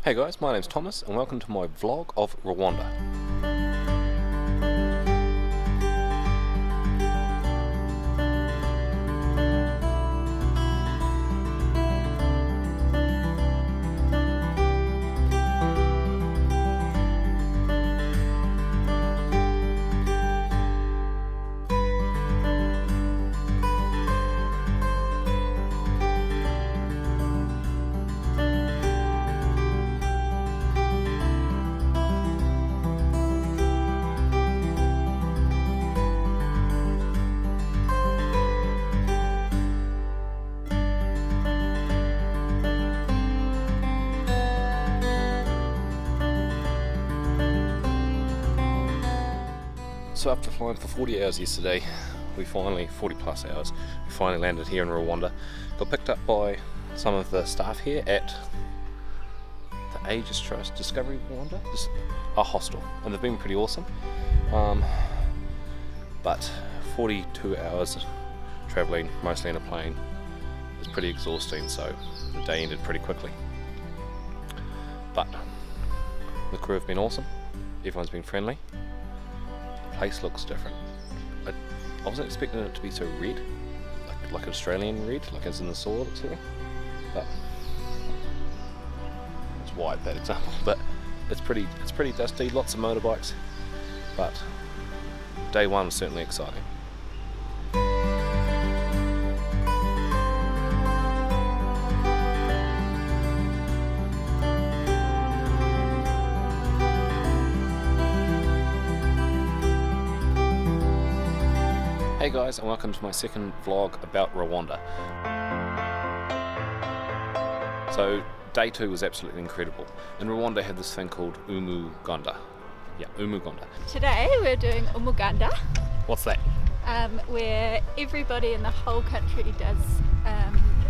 Hey guys, my name's Thomas and welcome to my vlog of Rwanda. So after flying for 40 hours yesterday, 40 plus hours, we finally landed here in Rwanda. Got picked up by some of the staff here at the Aegis Trust Discovery Rwanda, just a hostel, and they've been pretty awesome. But 42 hours travelling, mostly in a plane, is pretty exhausting, so the day ended pretty quickly. But the crew have been awesome, everyone's been friendly. Place looks different. I wasn't expecting it to be so red, like Australian red, like as in the soil it's here. But it's white, that example. But it's pretty dusty, lots of motorbikes. But day one was certainly exciting. Hey guys, and welcome to my second vlog about Rwanda. So day two was absolutely incredible. In Rwanda had this thing called Umuganda. Yeah, Umuganda. Today we're doing Umuganda. What's that? Where everybody in the whole country does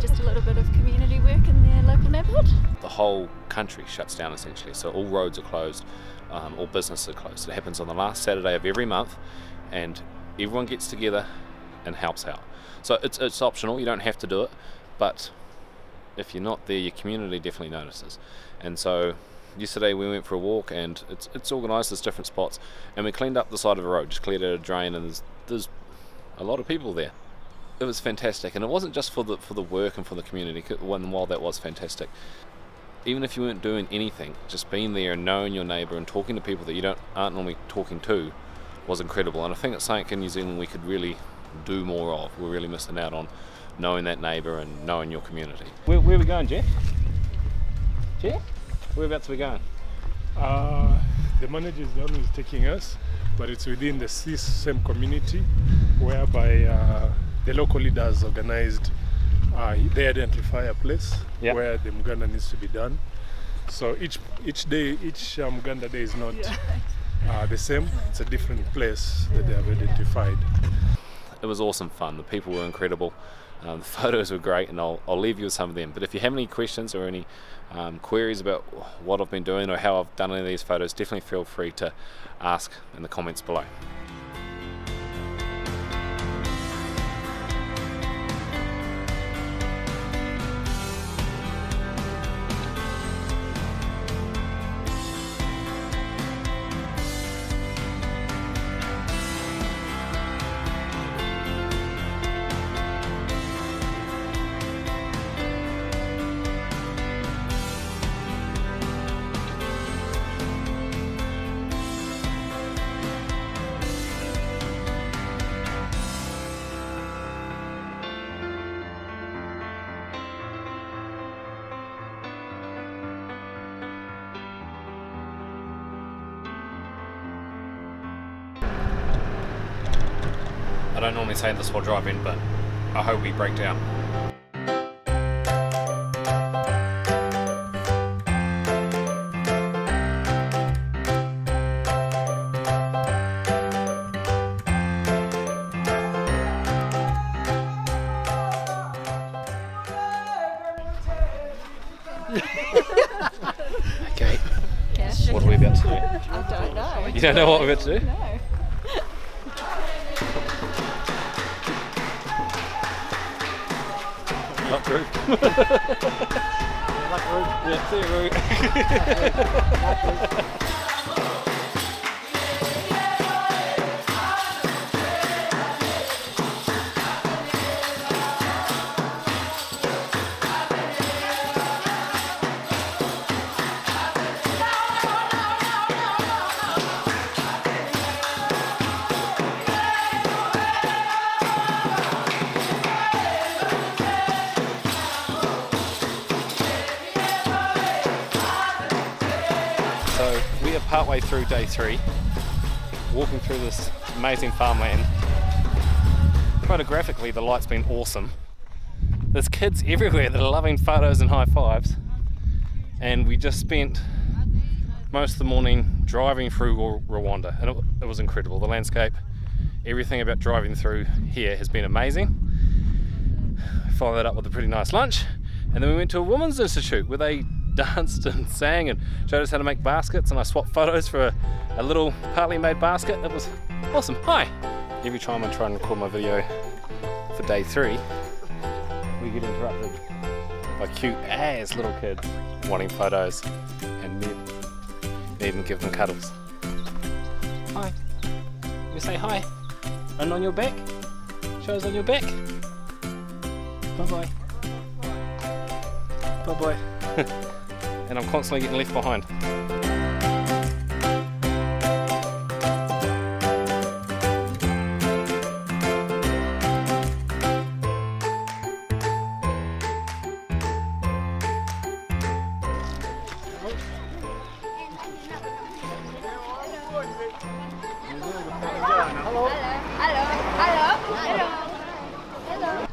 just a little bit of community work in their local neighbourhood. The whole country shuts down essentially, so all roads are closed, all businesses are closed. It happens on the last Saturday of every month, and everyone gets together and helps out. So it's optional, you don't have to do it, but if you're not there, your community definitely notices. And so yesterday we went for a walk, and it's organised as different spots, and we cleaned up the side of the road, just cleared out a drain, and there's a lot of people there. It was fantastic, and it wasn't just for the work and for the community, while that was fantastic. Even if you weren't doing anything, just being there and knowing your neighbour and talking to people that you aren't normally talking to was incredible. And I think it's something in New Zealand we could really do more of. We're really missing out on knowing that neighbour and knowing your community. Where are we going, Jeff? Jeff? Whereabouts are we going? The manager is the one who's taking us, but it's within the same community, whereby the local leaders organized, they identify a place where the Muganda needs to be done. So each Muganda day is not the same. It's a different place that they have identified. It was awesome fun. The people were incredible. The photos were great, and I'll leave you with some of them. But if you have any questions or any queries about what I've been doing or how I've done any of these photos, definitely feel free to ask in the comments below. I don't normally say this while driving, but I hope we break down. Okay. Yeah. What are we about to do? I don't know. You don't know what we're about to do? No. Not Roo. Yeah, see you, Roo. So we are partway through day 3, walking through this amazing farmland. Photographically the light's been awesome. There's kids everywhere that are loving photos and high fives, and we just spent most of the morning driving through Rwanda, and it was incredible. The landscape, everything about driving through here has been amazing. Followed that up with a pretty nice lunch, and then we went to a women's institute where they danced and sang and showed us how to make baskets, and I swapped photos for a little partly made basket. It was awesome. Hi! Every time I try and record my video for day 3, we get interrupted by cute ass little kids wanting photos and needing to give them cuddles. Hi! You say hi? And on your back? Show us on your back. Bye bye. Bye bye. And I'm constantly getting left behind.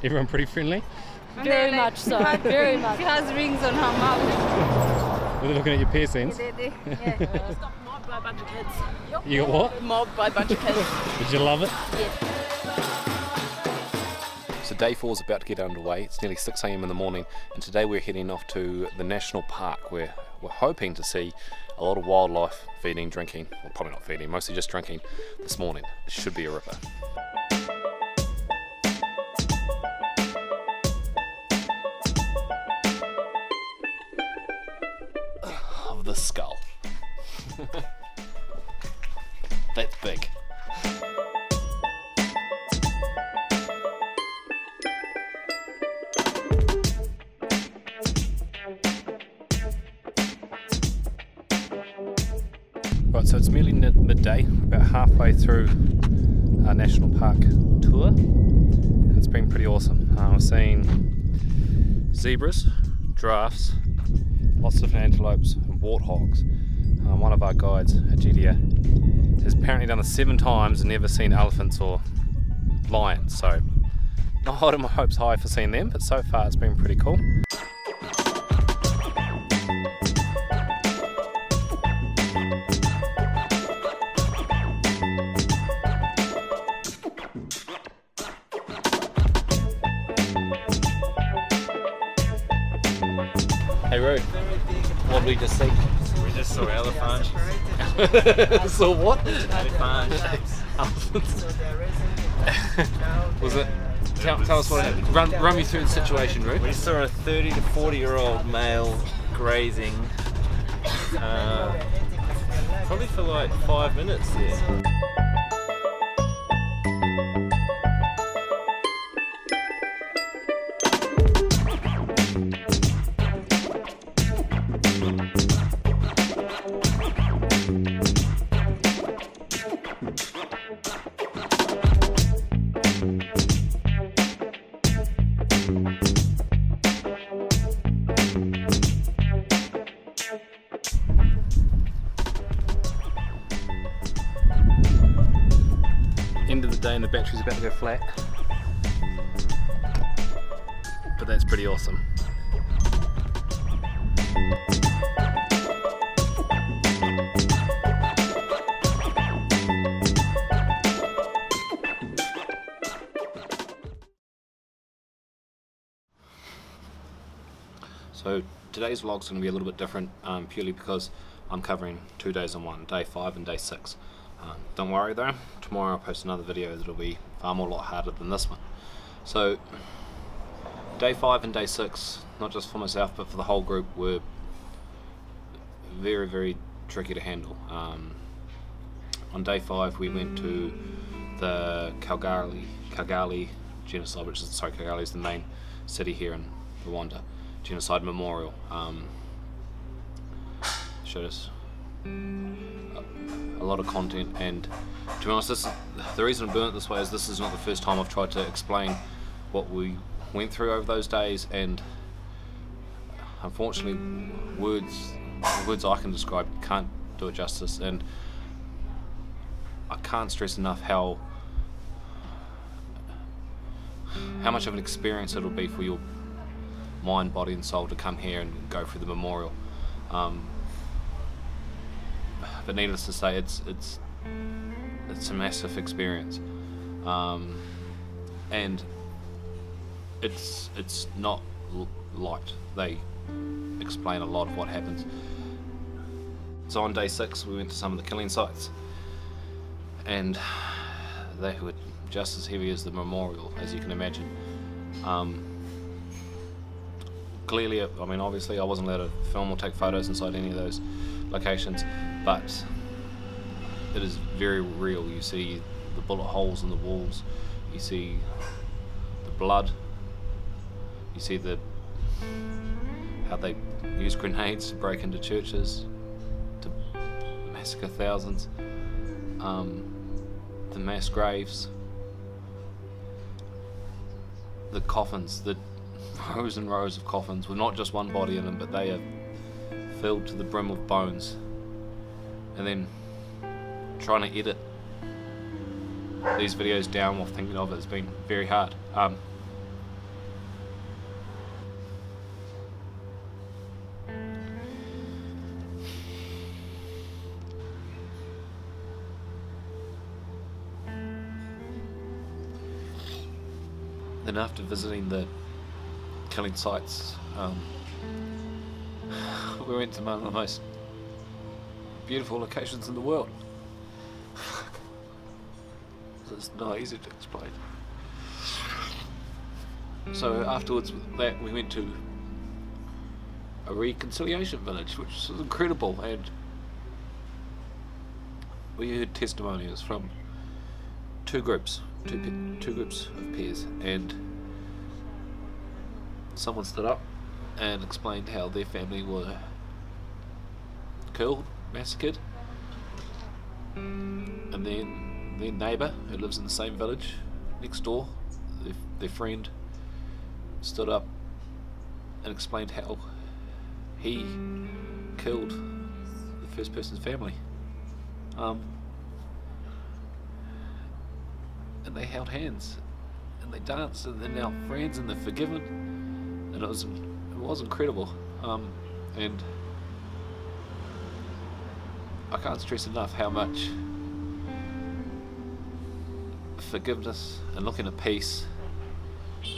Everyone pretty friendly? Very much so, very much. She has rings on her mouth. Were they looking at your piercings? Yeah. Got mobbed by a bunch of kids. You got what? Mobbed by a bunch of kids. Did you love it? Yeah. So day 4 is about to get underway. It's nearly 6 AM in the morning, and today we're heading off to the national park where we're hoping to see a lot of wildlife feeding, drinking, well probably not feeding, mostly just drinking this morning. It should be a ripper. Of the skull. That's big. Right, so it's nearly midday, about halfway through our national park tour, and it's been pretty awesome. We're seeing zebras, giraffes, lots of antelopes and warthogs. One of our guides, Ajidia, has apparently done this 7 times and never seen elephants or lions, so not holding my hopes high for seeing them, but so far it's been pretty cool. Hey Ru, what did we just see? We just saw elephants. Saw what? Elephants. Elephants. Was it? Tell us what happened. Run me through the situation, Ru. We saw a 30 to 40-year-old male grazing, probably for like 5 minutes there. End of the day and the battery's about to go flat, but that's pretty awesome. So today's vlog's going to be a little bit different, purely because I'm covering 2 days in one, day 5 and day 6. Don't worry though, tomorrow I'll post another video that'll be far more lot harder than this one. So day 5 and day 6, not just for myself but for the whole group, were very, very tricky to handle. On day 5 we went to the Kigali Genocide, Kigali is the main city here in Rwanda, Genocide Memorial. Showed us a lot of content, and to be honest, the reason I'm doing it this way is this is not the first time I've tried to explain what we went through over those days, and unfortunately words I can describe can't do it justice, and I can't stress enough how much of an experience it'll be for your mind, body and soul to come here and go through the memorial. But needless to say, it's a massive experience, and it's not light. They explain a lot of what happens. So on day 6 we went to some of the killing sites, and they were just as heavy as the memorial, as you can imagine. Clearly, I mean, obviously I wasn't allowed to film or take photos inside any of those locations, but it is very real. You see the bullet holes in the walls, you see the blood, you see how they use grenades to break into churches, to massacre thousands, the mass graves, the coffins, the rows and rows of coffins with not just one body in them, but they are filled to the brim with bones. And then trying to edit these videos down while thinking of it has been very hard. Then after visiting the killing sites, we went to one of the most beautiful locations in the world. It's not easy to explain. So afterwards that we went to a reconciliation village, which was incredible, and we heard testimonies from two groups of peers, and someone stood up and explained how their family were killed, massacred, and then their neighbour who lives in the same village next door, their friend, stood up and explained how he killed the first person's family. And they held hands and they danced, and they're now friends and they're forgiven, and it was incredible. And I can't stress enough how much forgiveness and looking at peace,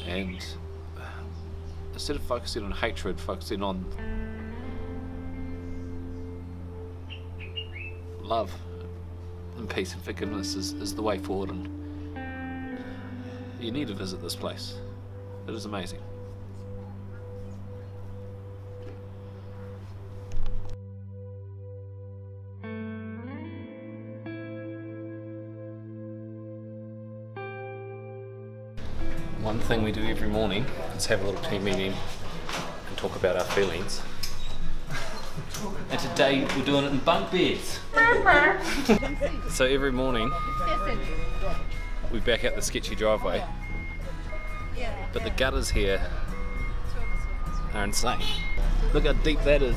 and instead of focusing on hatred, focusing on love and peace and forgiveness is the way forward. And you need to visit this place. It is amazing. One thing we do every morning is have a little team meeting and talk about our feelings. And today we're doing it in bunk beds. So every morning we back out the sketchy driveway, but the gutters here are insane. Look how deep that is.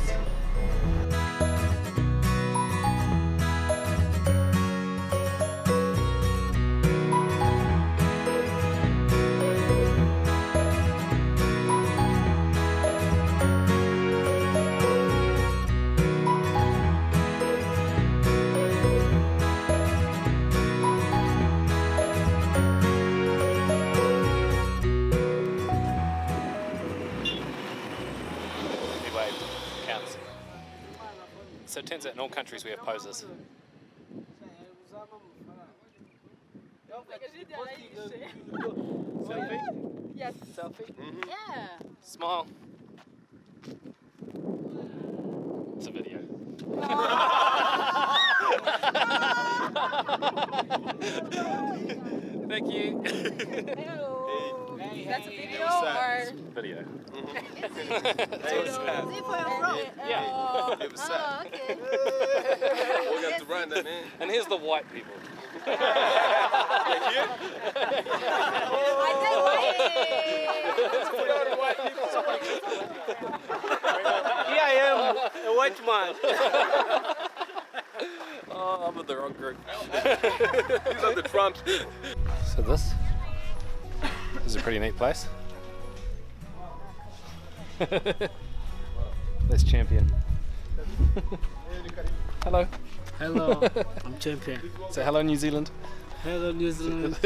So it turns out in all countries we have poses. Selfie? Yes. Selfie? Mm-hmm. Yeah. Smile. It's a video. Thank you. That's a video What's or? Video. Hey, what's that? Yeah. Hey, what's that? Okay. We got to run that, man. And here's the white people. I said Here I am, a white man. Oh, I'm with the wrong group. He's at the front. So this is a pretty neat place. That's Champion. Hello. Hello, I'm Champion. Say hello, New Zealand. Hello, New Zealand.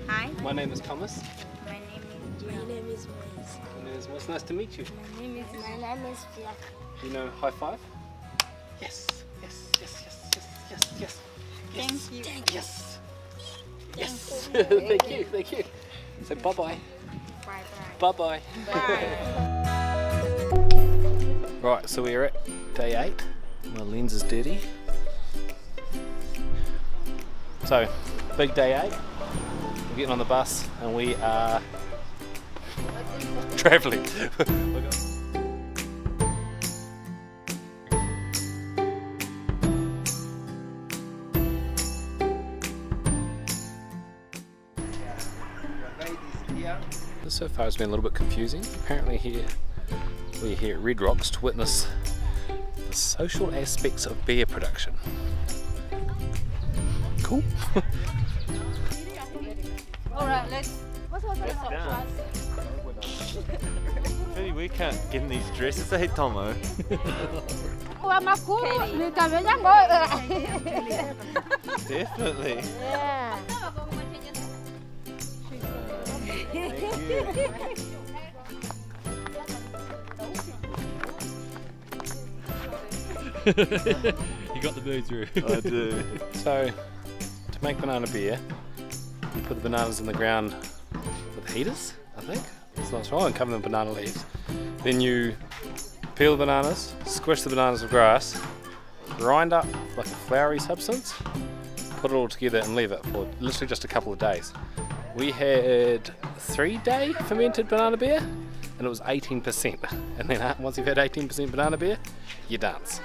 Hi. My name is Thomas. My name is Moise. My name is Moise. Nice to meet you. My name is Fiak. You know high five? Yes. Yes. Yes. Yes. Yes. Yes. Yes. Thank you. Yes. Yes. Thank you. Thank you. Say bye bye. Bye Bye bye. Right, so we're at day 8. My lens is dirty. So, big day 8. We're getting on the bus and we are travelling. So far it's been a little bit confusing. Apparently we're here at Red Rocks to witness the social aspects of beer production. Cool. Alright, let's Really, we can't get in these dresses, hey Tomo. Definitely. Yeah. You got the mood through. I do. So, to make banana beer, you put the bananas in the ground with heaters, I think. It's not wrong, and cover them in banana leaves. Then you peel the bananas, squish the bananas with grass, grind up like a floury substance, put it all together and leave it for literally just a couple of days. We had 3-day fermented banana beer and it was 18%. And then once you've had 18% banana beer, you dance.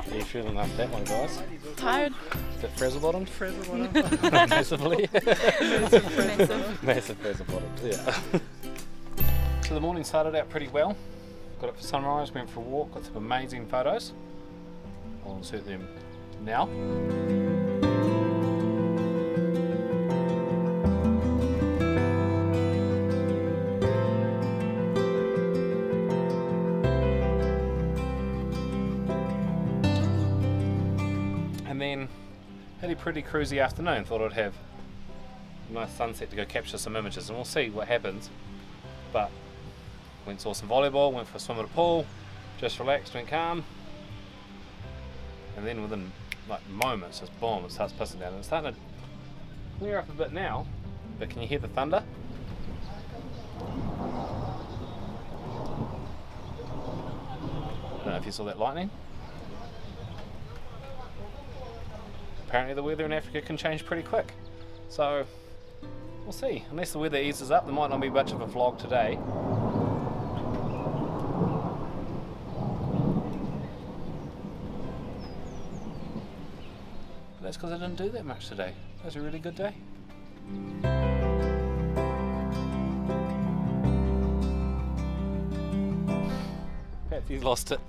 Are you feeling like that one, guys? Tired. Is it frazzle bottomed? Frazzle bottom. Massively. Massive. Massive frazzle bottomed, yeah. So the morning started out pretty well. Got up for sunrise, went for a walk, got some amazing photos. I'll insert them now. And then had a pretty cruisy afternoon. Thought I'd have a nice sunset to go capture some images, and we'll see what happens. But went and saw some volleyball, went for a swim at a pool, just relaxed, went calm, and then within like moments, just boom, it starts pissing down. And it's starting to clear up a bit now, but can you hear the thunder? I don't know if you saw that lightning. Apparently the weather in Africa can change pretty quick, so we'll see. Unless the weather eases up, there might not be much of a vlog today. But that's because I didn't do that much today. That was a really good day. Patsy's lost it.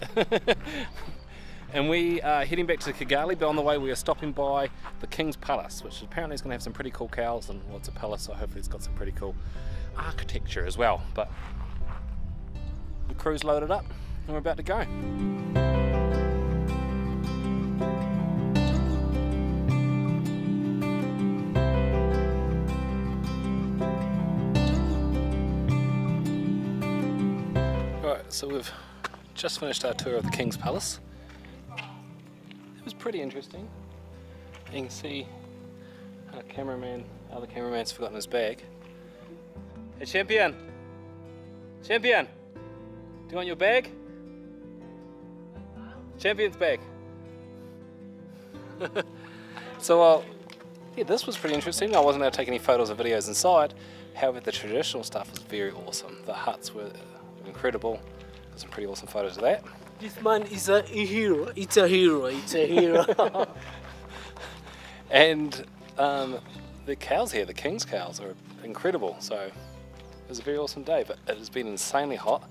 And we are heading back to Kigali, but on the way we are stopping by the King's Palace, which apparently is going to have some pretty cool cows, and well, it's a palace, so hopefully it's got some pretty cool architecture as well. But the crew's loaded up and we're about to go. Alright, so we've just finished our tour of the King's Palace. It was pretty interesting. You can see our other cameraman's forgotten his bag. Hey champion! Champion! Do you want your bag? Champion's bag. So yeah, this was pretty interesting. I wasn't able to take any photos or videos inside. However, the traditional stuff was very awesome. The huts were incredible. Got some pretty awesome photos of that. This man is a hero. It's a hero. It's a hero. And the cows here, the King's cows, are incredible. So it was a very awesome day, but it has been insanely hot.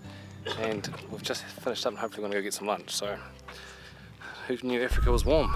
And we've just finished up and hopefully we're going to go get some lunch. So who knew Africa was warm?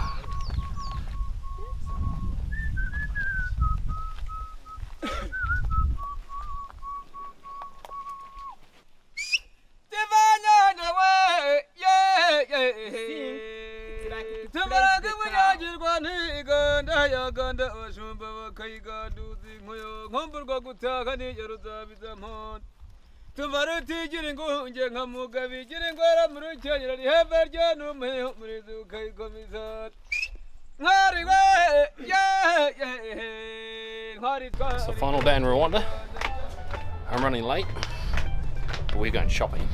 So final day in Rwanda. I'm running late, but we're going shopping.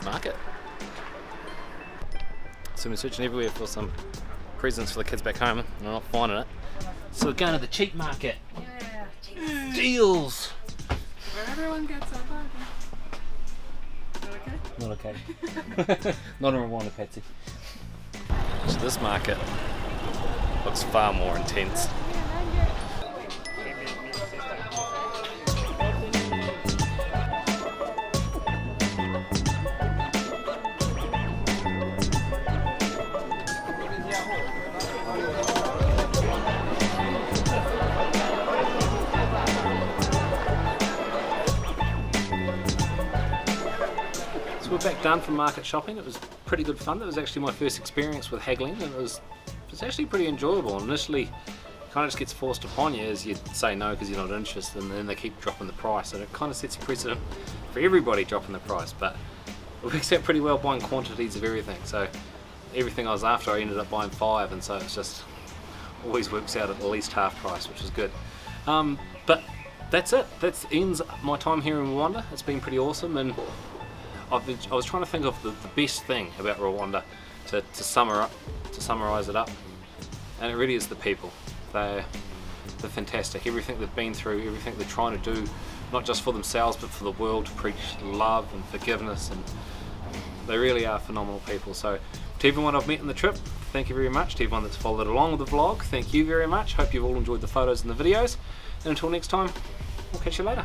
Market. So we're searching everywhere for some presents for the kids back home and we're not finding it. So we're going to the cheap market. Yeah, deals. Where everyone gets a bargain. Not okay? Not okay. Not in Rwanda, Patsy. So this market looks far more intense. So we're back done from market shopping. It was pretty good fun. That was actually my first experience with haggling, and it was actually pretty enjoyable. Initially, it kind of just gets forced upon you as you say no because you're not interested, and then they keep dropping the price, and it kind of sets a precedent for everybody dropping the price. But it works out pretty well buying quantities of everything. So everything I was after, I ended up buying 5, and so it's just always works out at least half price, which is good. But that's it. That ends my time here in Rwanda. It's been pretty awesome, and I was trying to think of the best thing about Rwanda to summarise it up, and it really is the people. They're fantastic. Everything they've been through, everything they're trying to do, not just for themselves but for the world, to preach love and forgiveness, and they really are phenomenal people. So to everyone I've met on the trip, thank you very much. To everyone that's followed along with the vlog, thank you very much. Hope you've all enjoyed the photos and the videos, and until next time, we'll catch you later.